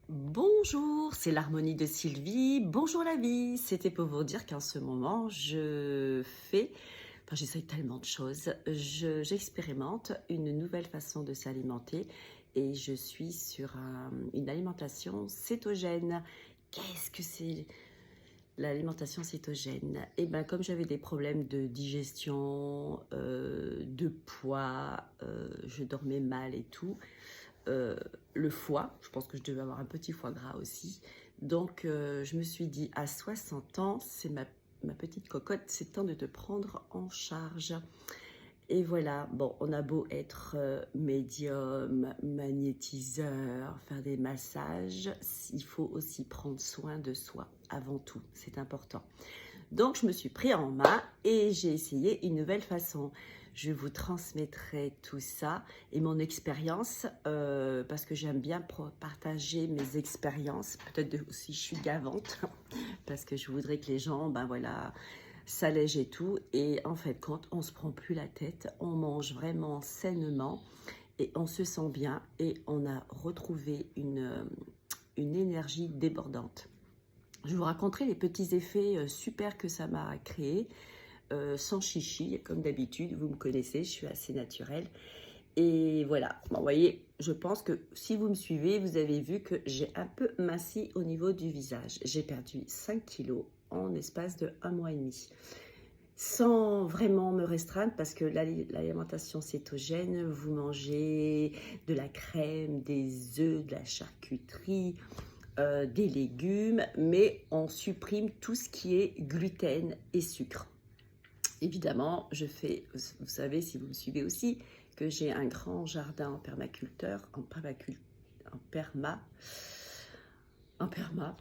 Bonjour, c'est l'harmonie de Sylvie. Bonjour la vie. C'était pour vous dire qu'en ce moment, j'essaye tellement de choses. J'expérimente une nouvelle façon de s'alimenter et je suis sur une alimentation cétogène. Qu'est-ce que c'est l'alimentation cétogène? Eh bien, comme j'avais des problèmes de digestion, de poids, je dormais mal et tout, euh, le foie, je pense que je devais avoir un petit foie gras aussi. Donc, je me suis dit, à 60 ans, c'est ma petite cocotte, c'est temps de te prendre en charge. Et voilà, bon, on a beau être médium, magnétiseur, faire des massages, il faut aussi prendre soin de soi avant tout, c'est important. Donc, je me suis pris en main et j'ai essayé une nouvelle façon. Je vous transmettrai tout ça et mon expérience parce que j'aime bien partager mes expériences. Peut-être aussi je suis gavante parce que je voudrais que les gens, ben voilà, s'allègent et tout. Et en fait, quand on se prend plus la tête, on mange vraiment sainement et on se sent bien et on a retrouvé une énergie débordante. Je vous raconterai les petits effets super que ça m'a créé, sans chichi, comme d'habitude. Vous me connaissez, je suis assez naturelle. Et voilà, bon, vous voyez, je pense que si vous me suivez, vous avez vu que j'ai un peu minci au niveau du visage. J'ai perdu 5 kilos en espace de 1 mois et demi. Sans vraiment me restreindre, parce que l'alimentation cétogène, vous mangez de la crème, des œufs, de la charcuterie, des légumes, mais on supprime tout ce qui est gluten et sucre. Évidemment, vous savez si vous me suivez aussi, que j'ai un grand jardin en permaculteur, en perma,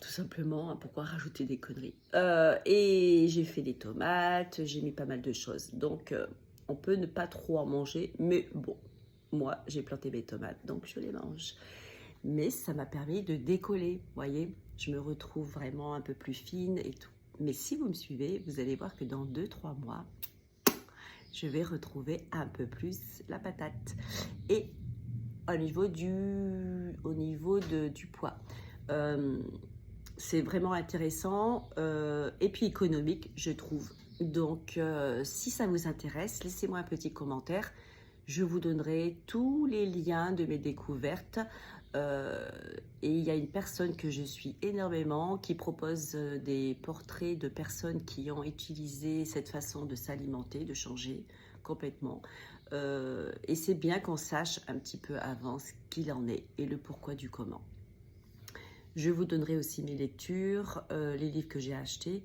tout simplement, hein, pourquoi rajouter des conneries. Et j'ai fait des tomates, j'ai mis pas mal de choses. Donc, on peut ne pas trop en manger, mais bon, moi, j'ai planté mes tomates, donc je les mange. Mais ça m'a permis de décoller, vous voyez. Je me retrouve vraiment un peu plus fine et tout. Mais si vous me suivez, vous allez voir que dans 2-3 mois, je vais retrouver un peu plus la patate. Et du poids, c'est vraiment intéressant et puis économique, je trouve. Donc, si ça vous intéresse, laissez-moi un petit commentaire. Je vous donnerai tous les liens de mes découvertes. Et il y a une personne que je suis énormément qui propose des portraits de personnes qui ont utilisé cette façon de s'alimenter, de changer complètement. Et c'est bien qu'on sache un petit peu avant ce qu'il en est et le pourquoi du comment. Je vous donnerai aussi mes lectures, les livres que j'ai achetés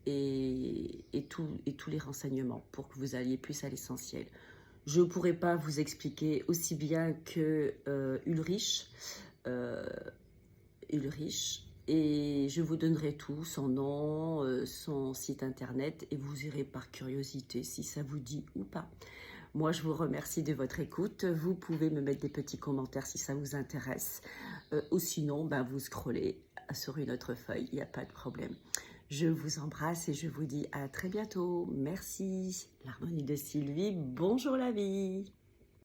et tous les renseignements pour que vous alliez plus à l'essentiel. Je ne pourrais pas vous expliquer aussi bien que Ulrich, et je vous donnerai tout, son nom, son site internet, et vous irez par curiosité si ça vous dit ou pas. Moi, je vous remercie de votre écoute. Vous pouvez me mettre des petits commentaires si ça vous intéresse. Ou sinon, ben, vous scrollez sur une autre feuille, il n'y a pas de problème. Je vous embrasse et je vous dis à très bientôt. Merci. L'harmonie de Sylvie. Bonjour la vie.